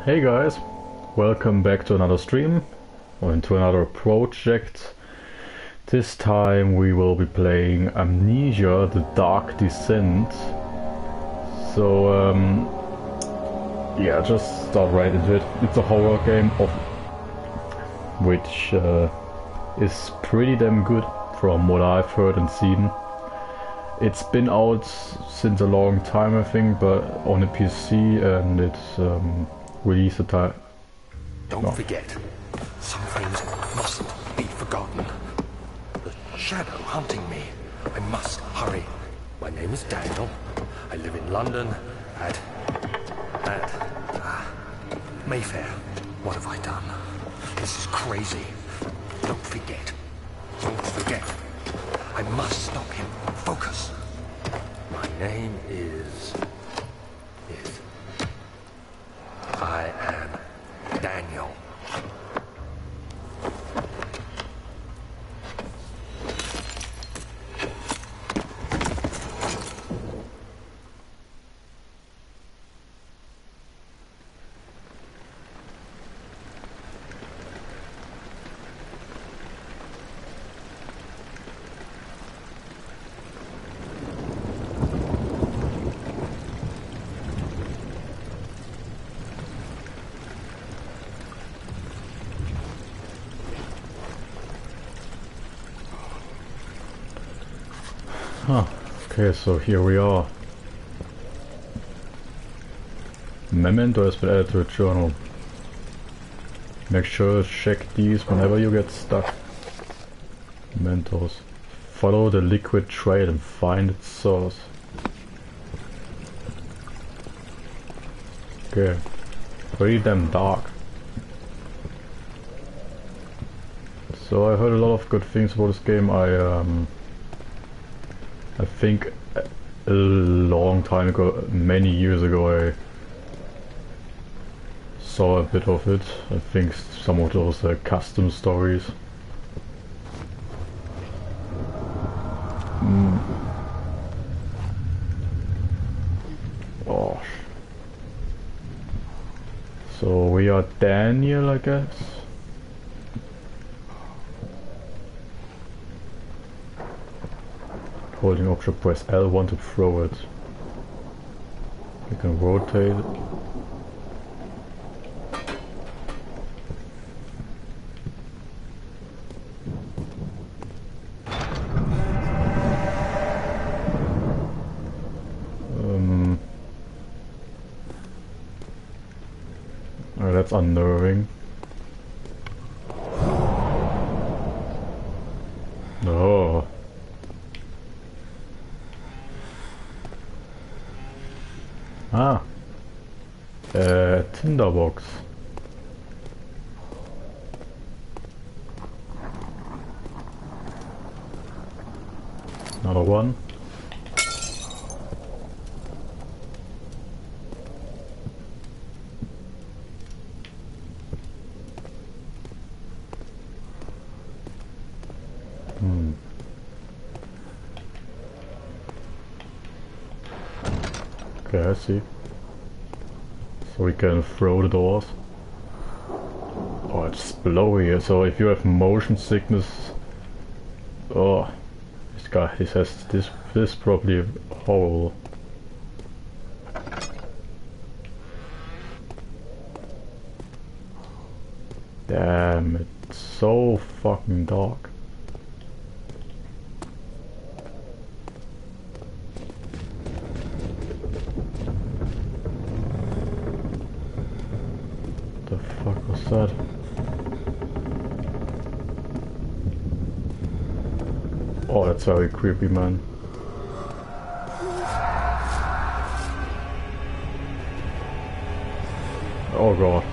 Hey guys, welcome back to another stream or into another project. This time we will be playing Amnesia, the Dark Descent. So yeah, just start right into it. It's a horror game of which is pretty damn good from what I've heard and seen. It's been out since a long time, I think, but on a PC, and it's released at time. Don't forget, some things mustn't be forgotten. The shadow hunting me. I must hurry. My name is Daniel. I live in London at Mayfair. What have I done? This is crazy. Don't forget. Don't forget. I must stop him. Focus. My name is... I am Daniel. Huh. Okay, so here we are. Memento has been added to a journal. Make sure to check these whenever you get stuck. Mementos. Follow the liquid trail and find its source. Okay. Pretty damn dark. So I heard a lot of good things about this game. I think a long time ago, many years ago, I saw a bit of it. I think some of those custom stories. Oh. So we are Daniel, I guess. Holding object, press L1 to throw it. You can rotate it. Oh, that's unnerving. No. Ah. Tinderbox. Another one. Okay, I see. So we can throw the doors. Oh, it's blowy here, so if you have motion sickness... Oh, this guy, he says this probably horrible. Damn, it's so fucking dark. The fuck was that? Oh, that's very creepy, man. Oh god.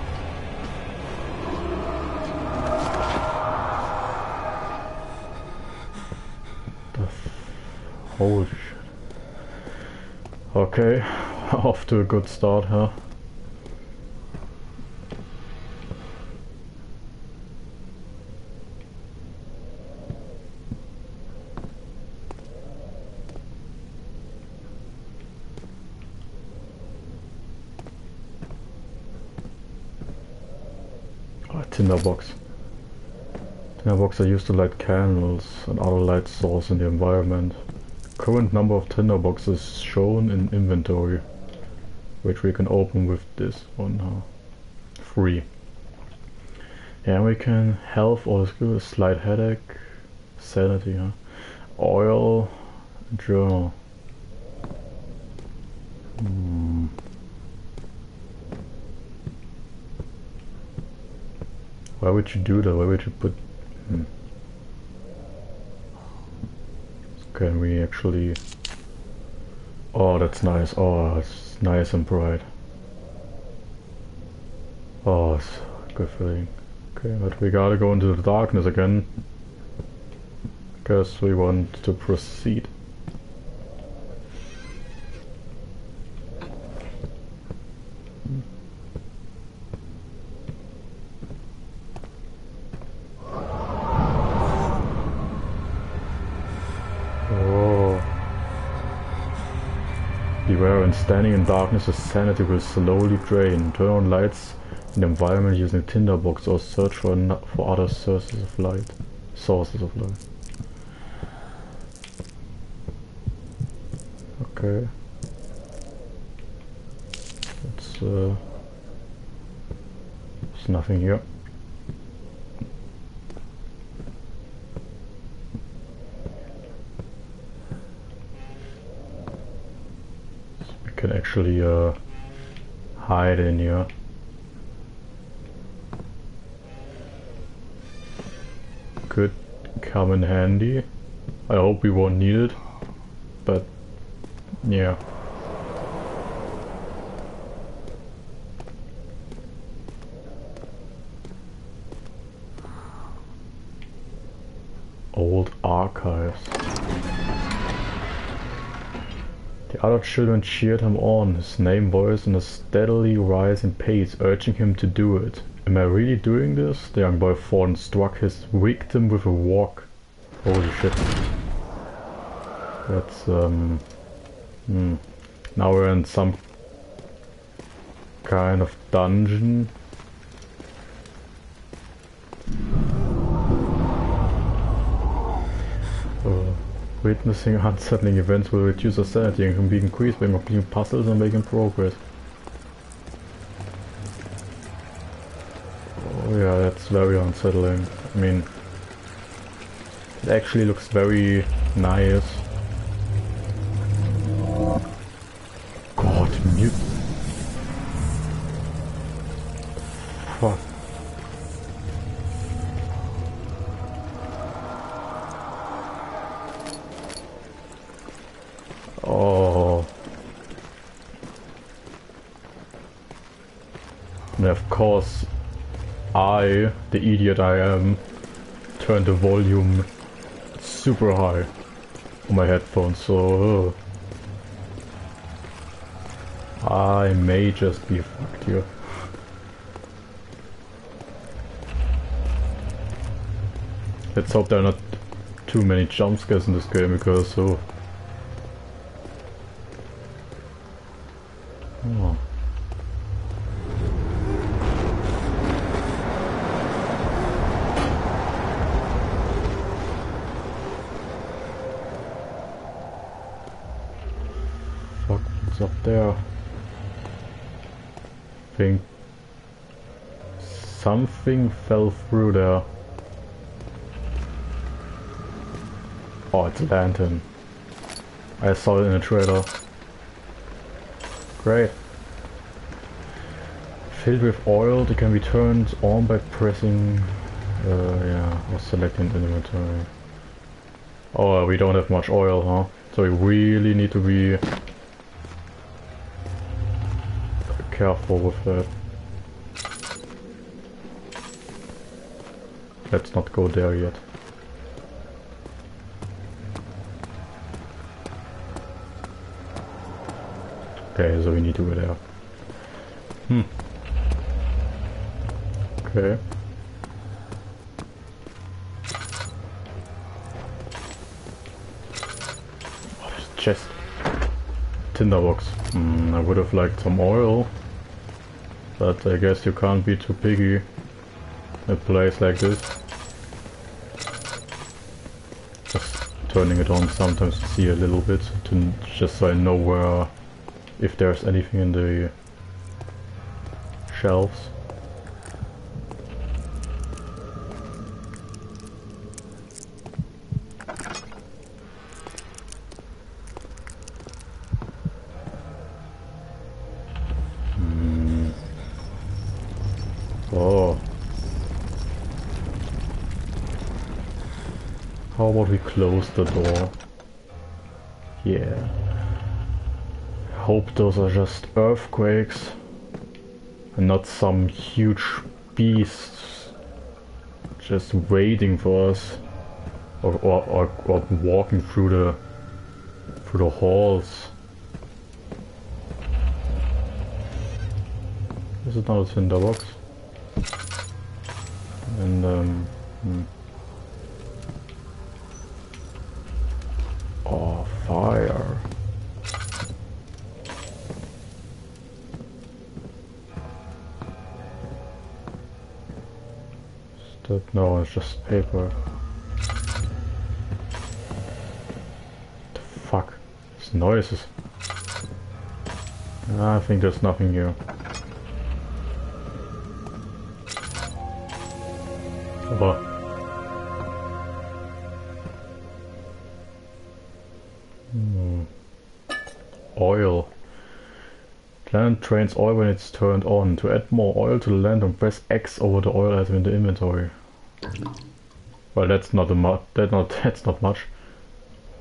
Holy shit. Okay, off to a good start, huh? Tinderbox. Tinderbox are used to light candles and other light sources in the environment. Current number of tinderboxes is shown in inventory, which we can open with this one now. 3. Yeah, we can health or skill, slight headache, sanity, huh? Oil, journal. Why would you do that? Why would you put... Can we actually... Oh, that's nice. Oh, it's nice and bright. Oh, it's a good feeling. Okay, but we gotta go into the darkness again. Because we want to proceed. Beware, when standing in darkness, the sanity will slowly drain. Turn on lights in the environment using a tinderbox or search for other sources of light. Okay. There's nothing here. Can actually hide in here. Could come in handy. I hope we won't need it, but yeah. Old archives. The other children cheered him on, his name voiced in a steadily rising pace, urging him to do it. Am I really doing this? The young boy fought and struck his victim with a wok. Holy shit. That's, Now we're in some kind of dungeon. Witnessing unsettling events will reduce our sanity and can be increased by completing puzzles and making progress. Oh yeah, that's very unsettling. I mean, it actually looks very nice. God, mute. Fuck. Oh. And of course, I, the idiot I am, turned the volume super high on my headphones, so I may just be fucked here. Let's hope there are not too many jump scares in this game, because so... Oh. Fuck, what's up there? Think something fell through there. Oh, it's a lantern. I saw it in a trailer. Great. Filled with oil, it can be turned on by pressing, yeah, or selecting the inventory. Oh, we don't have much oil, huh? So we really need to be careful with that. Let's not go there yet. Okay, so we need to go there. Okay. Oh, there's a chest. Tinderbox. I would have liked some oil, but I guess you can't be too picky. a place like this. Just turning it on sometimes to see a little bit, to just so I know where, if there's anything in the shelves. Oh. How about we close the door? Yeah. Hope those are just earthquakes and not some huge beasts just waiting for us, or walking through the halls. This is not a tinderbox. And oh, fire. No, it's just paper. The fuck? These noises. I think there's nothing here. Oh. Oil. Plant drains oil when it's turned on. To add more oil to the lantern, press X over the oil item in the inventory. Well, that's not that's not much.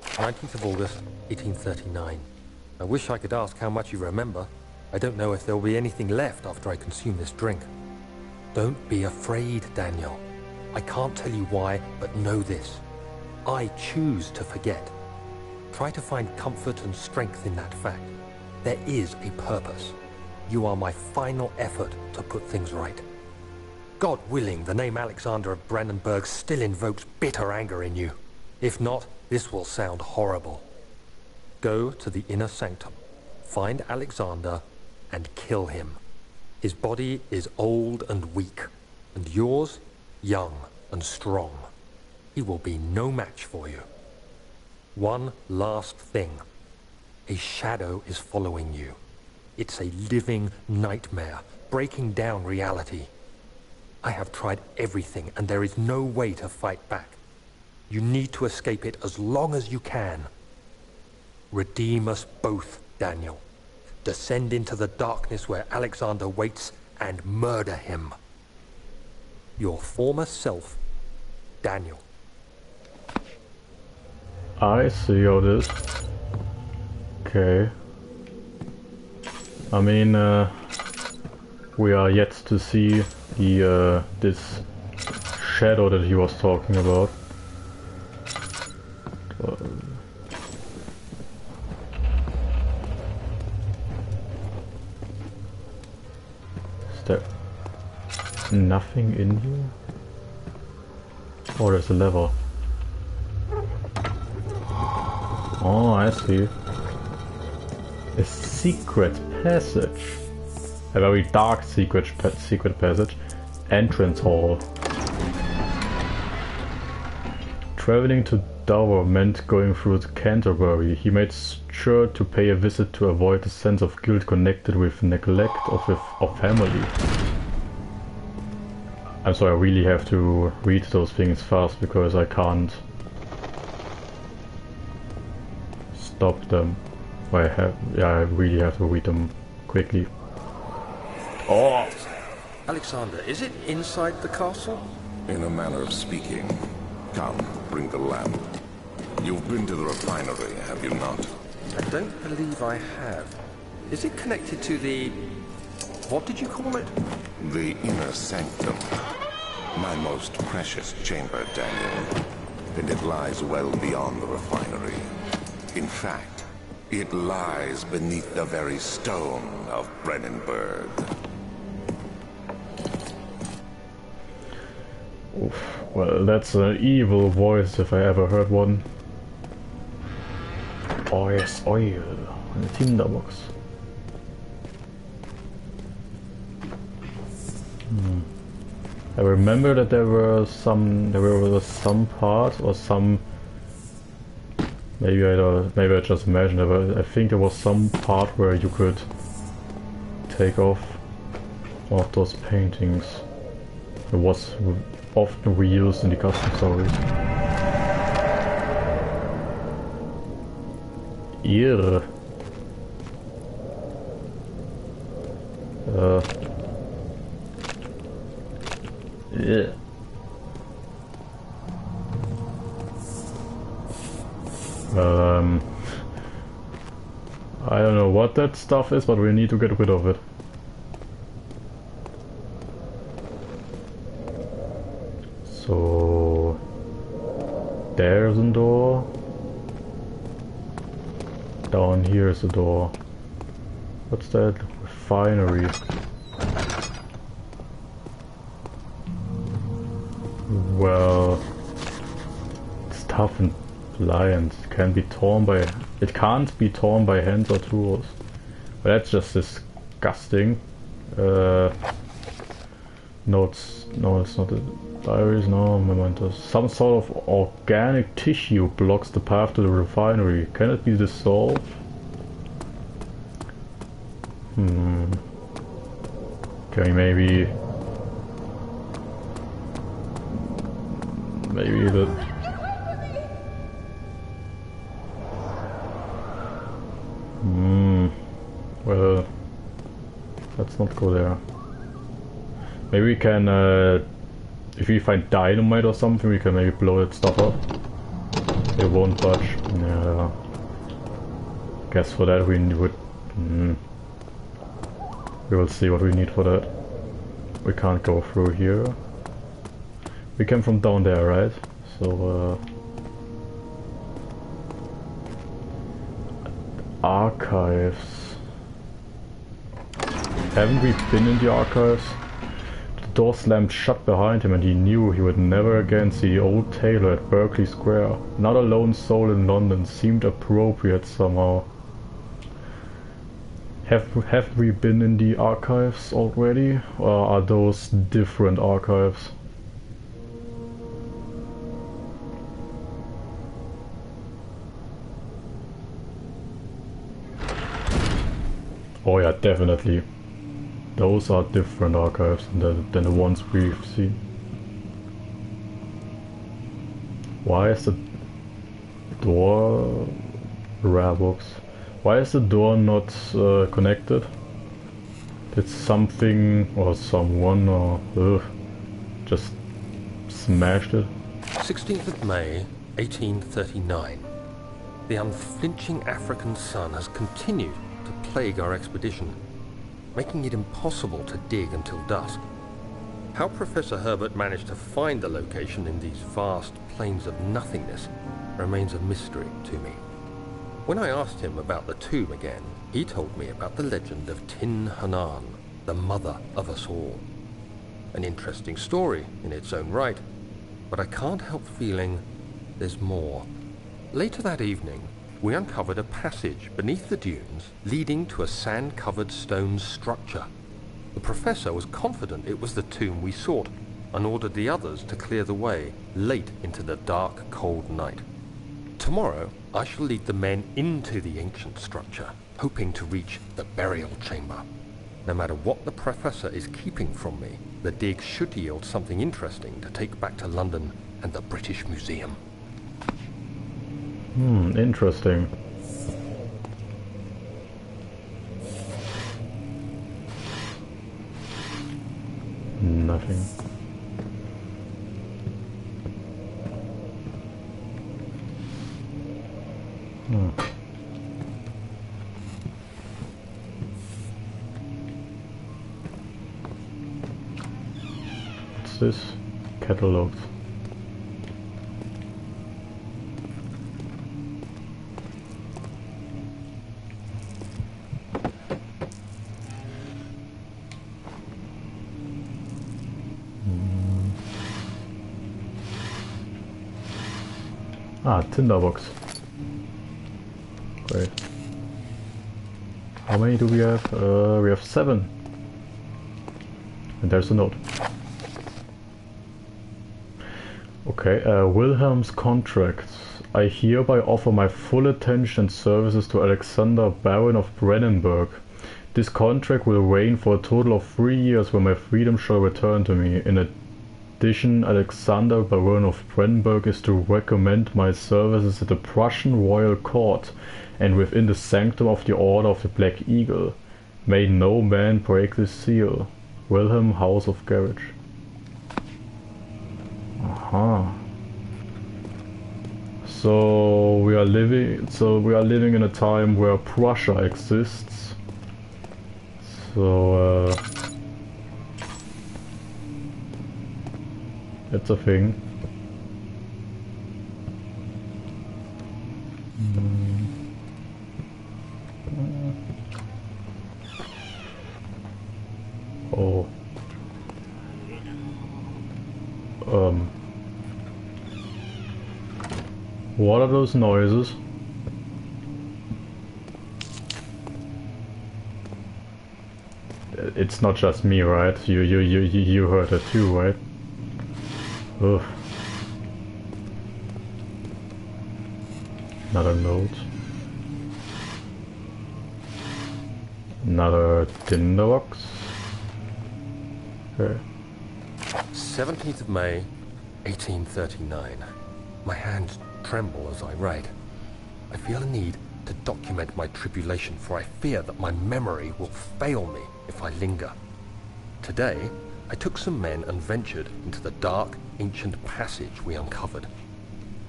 19th of August, 1839. I wish I could ask how much you remember. I don't know if there will be anything left after I consume this drink. Don't be afraid, Daniel. I can't tell you why, but know this. I choose to forget. Try to find comfort and strength in that fact. There is a purpose. You are my final effort to put things right. God willing, the name Alexander of Brandenburg still invokes bitter anger in you. If not, this will sound horrible. Go to the inner sanctum, find Alexander, and kill him. His body is old and weak, and yours, young and strong. He will be no match for you. One last thing. A shadow is following you. It's a living nightmare, breaking down reality. I have tried everything, and there is no way to fight back. You need to escape it as long as you can. Redeem us both, Daniel. Descend into the darkness where Alexander waits and murder him. Your former self, Daniel. I see how this. Okay. I mean, we are yet to see the this shadow that he was talking about. Is there nothing in here? Oh, there's a lever. Oh, I see. A secret passage. A very dark secret passage. Entrance hall. Traveling to Dover meant going through Canterbury. He made sure to pay a visit to avoid the sense of guilt connected with neglect of family. I'm sorry, I really have to read those things fast because I can't stop them. I really have to read them quickly. Oh! Alexander, is it inside the castle? In a manner of speaking. Come, bring the lamp. You've been to the refinery, have you not? I don't believe I have. Is it connected to the... what did you call it? The inner sanctum. My most precious chamber, Daniel. And it lies well beyond the refinery. In fact, it lies beneath the very stone of Brandenburg. Oof. Well, that's an evil voice if I ever heard one. Oh yes, oil. A tinderbox. I remember that there was some part or some. Maybe maybe I just imagined it, but I think there was some part where you could take off one of those paintings. It was often reused in the custom stories. Ew. Yeah. I don't know what that stuff is, but we need to get rid of it. So there's a door. Down here is a door. What's that? Refinery. Well, it's tough and pliant. It can't be torn by hands or tools. But that's just disgusting. No, it's not a diaries. No, mementos. Some sort of organic tissue blocks the path to the refinery. Can it be dissolved? Okay, maybe the. Well, let's not go there. Maybe we can, if we find dynamite or something, we can maybe blow that stuff up. It won't budge. Yeah. Guess for that we would. We will see what we need for that. We can't go through here. We came from down there, right? So, archives. Haven't we been in the archives? The door slammed shut behind him and he knew he would never again see the old tailor at Berkeley Square. Not a lone soul in London seemed appropriate somehow. Have we been in the archives already? Or are those different archives? Oh yeah, definitely. Those are different archives than the ones we've seen. Why is the door... Rare books. Why is the door not connected? Did something or someone or just smashed it? 16th of May, 1839. The unflinching African sun has continued to plague our expedition, making it impossible to dig until dusk. How Professor Herbert managed to find the location in these vast plains of nothingness remains a mystery to me. When I asked him about the tomb again, he told me about the legend of Tin Hanan, the mother of us all. An interesting story in its own right, but I can't help feeling there's more. Later that evening, we uncovered a passage beneath the dunes leading to a sand-covered stone structure. The professor was confident it was the tomb we sought and ordered the others to clear the way late into the dark, cold night. Tomorrow, I shall lead the men into the ancient structure, hoping to reach the burial chamber. No matter what the professor is keeping from me, the dig should yield something interesting to take back to London and the British Museum. Interesting. Nothing. What's this? Catalogs. Ah, tinderbox. Great. How many do we have? We have 7. And there's a note. Okay, Wilhelm's contract. I hereby offer my full attention and services to Alexander, Baron of Brennenburg. This contract will reign for a total of 3 years when my freedom shall return to me. In addition, Alexander, Baron of Brennenburg is to recommend my services at the Prussian royal court and within the sanctum of the Order of the Black Eagle. May no man break this seal. Wilhelm, House of Garage. Aha. So we are living in a time where Prussia exists. So it's a thing. Oh. What are those noises? It's not just me, right? You heard it too, right? Ugh. Another note. Another tinderbox. Okay. 17th of May, 1839. My hands tremble as I write. I feel a need to document my tribulation, for I fear that my memory will fail me if I linger. Today, I took some men and ventured into the dark, ancient passage we uncovered.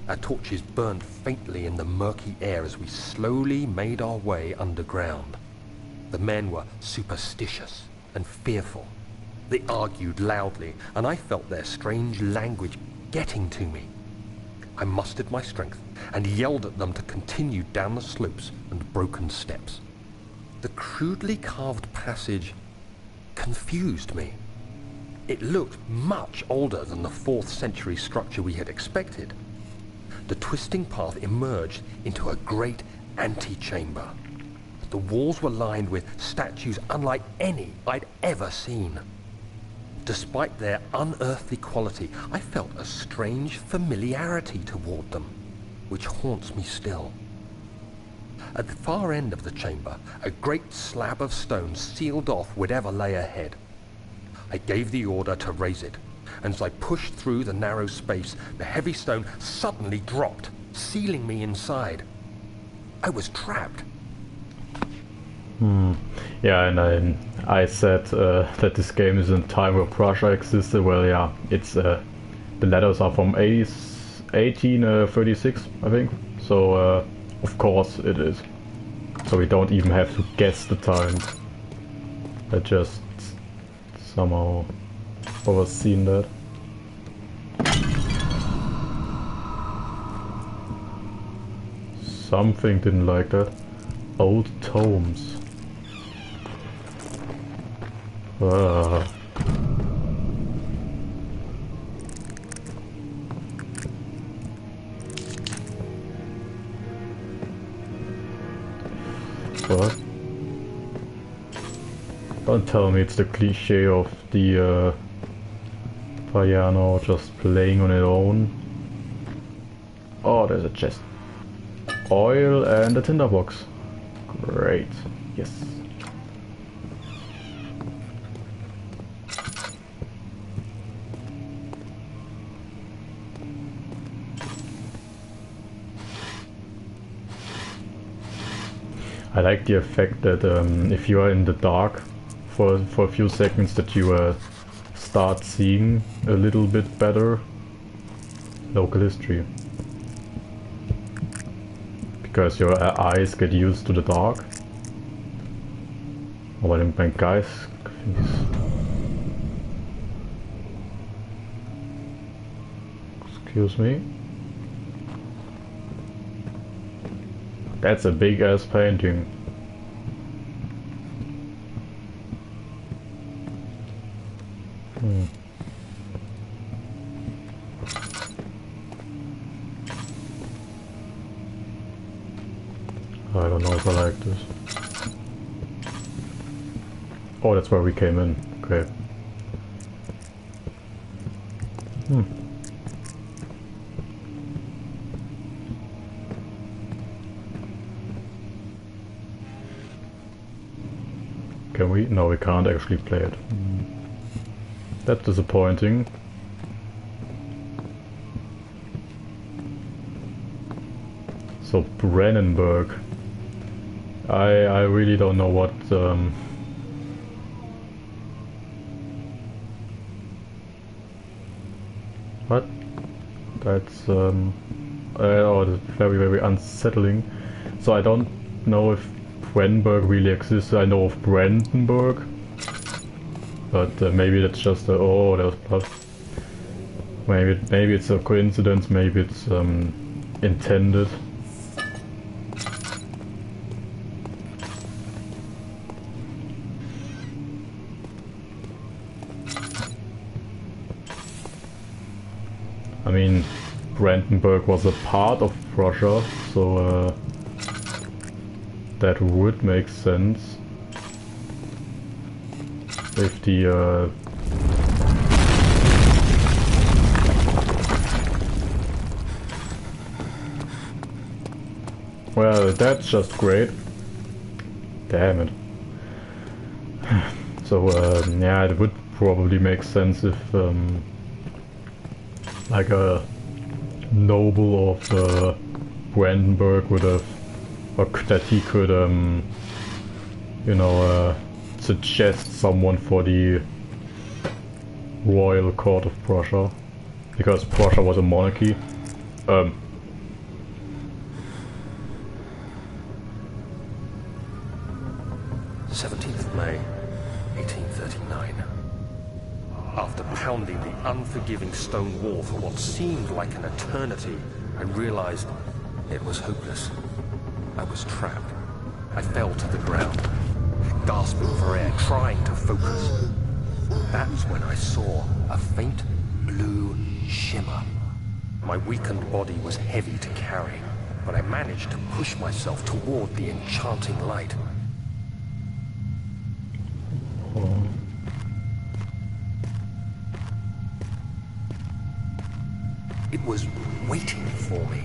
Our torches burned faintly in the murky air as we slowly made our way underground. The men were superstitious and fearful. They argued loudly, and I felt their strange language getting to me. I mustered my strength and yelled at them to continue down the slopes and broken steps. The crudely carved passage confused me. It looked much older than the 4th century structure we had expected. The twisting path emerged into a great antechamber. The walls were lined with statues unlike any I'd ever seen. Despite their unearthly quality, I felt a strange familiarity toward them, which haunts me still. At the far end of the chamber, a great slab of stone sealed off whatever lay ahead. I gave the order to raise it, and as I pushed through the narrow space, the heavy stone suddenly dropped, sealing me inside. I was trapped. Yeah, and I said that this game is in time where Prussia existed. Well, yeah, it's the letters are from 1836, I think. So of course it is. So we don't even have to guess the time. I just somehow overseen that. Something didn't like that. Old tomes. Ah. What? Don't tell me it's the cliche of the piano just playing on its own. Oh, there's a chest. Oil and a tinderbox. Great. Yes. I like the effect that if you are in the dark for a few seconds that you start seeing a little bit better. Local history. Because your eyes get used to the dark. Oh, weil mein Geist... Excuse me. That's a big ass painting. I don't know if I like this. Oh, that's where we came in. Okay. can we? No, we can't actually play it. That's disappointing. So Brennenburg. I really don't know what what? That's oh, that's very unsettling. So I don't know if Brennenburg really exists. I know of Brandenburg, but maybe that's just a, oh, there's blood. Maybe it's a coincidence. Maybe it's intended. I mean, Brandenburg was a part of Prussia, so that would make sense. If the well, that's just great. Damn it. So yeah, it would probably make sense if like a noble of Brandenburg would have, or that he could, you know, suggest someone for the royal court of Prussia, because Prussia was a monarchy. 17th of May, 1839. After pounding the unforgiving stone wall for what seemed like an eternity, I realized it was hopeless. I was trapped. I fell to the ground, gasping for air, trying to focus. That's when I saw a faint blue shimmer. My weakened body was heavy to carry, but I managed to push myself toward the enchanting light. It was waiting for me.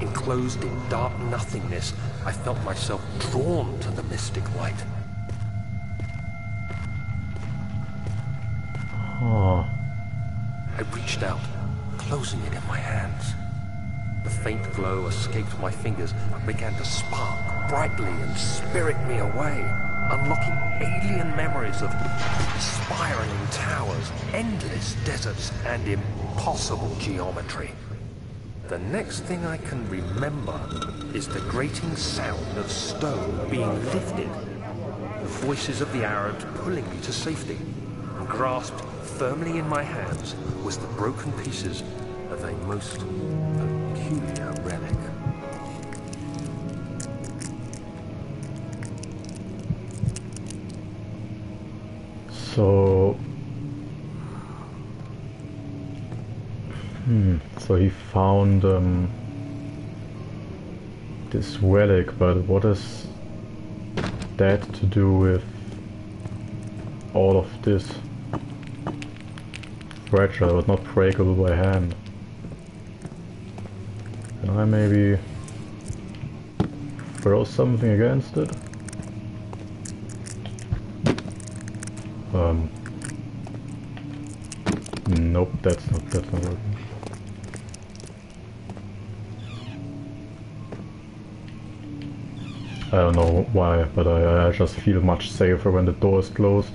Enclosed in dark nothingness, I felt myself drawn to the mystic light. Oh. I reached out, closing it in my hands. The faint glow escaped my fingers and began to spark brightly and spirit me away, unlocking alien memories of spiraling towers, endless deserts, and impossible geometry. The next thing I can remember is the grating sound of stone being lifted, the voices of the Arabs pulling me to safety, and grasped firmly in my hands was the broken pieces of a most peculiar relic. So so he found this relic, but what is that to do with all of this? Fragile but not breakable by hand. Can I maybe throw something against it? Nope, that's not working. I don't know why, but I just feel much safer when the door is closed.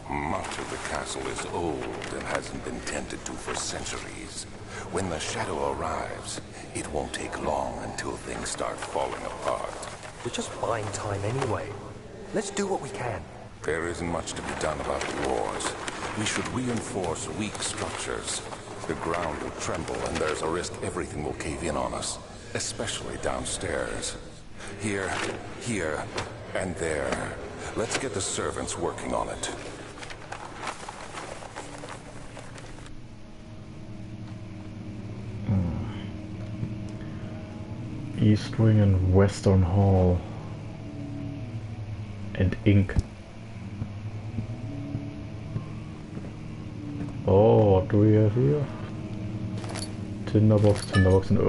Much of the castle is old and hasn't been tended to for centuries. When the shadow arrives, it won't take long until things start falling apart. We're just buying time anyway. Let's do what we can. There isn't much to be done about the wars. We should reinforce weak structures. The ground will tremble and there's a risk everything will cave in on us, especially downstairs. Here, and there. Let's get the servants working on it. East Wing and Western Hall. And ink. Oh, what do we have here? Tinderbox, Tinderbox, and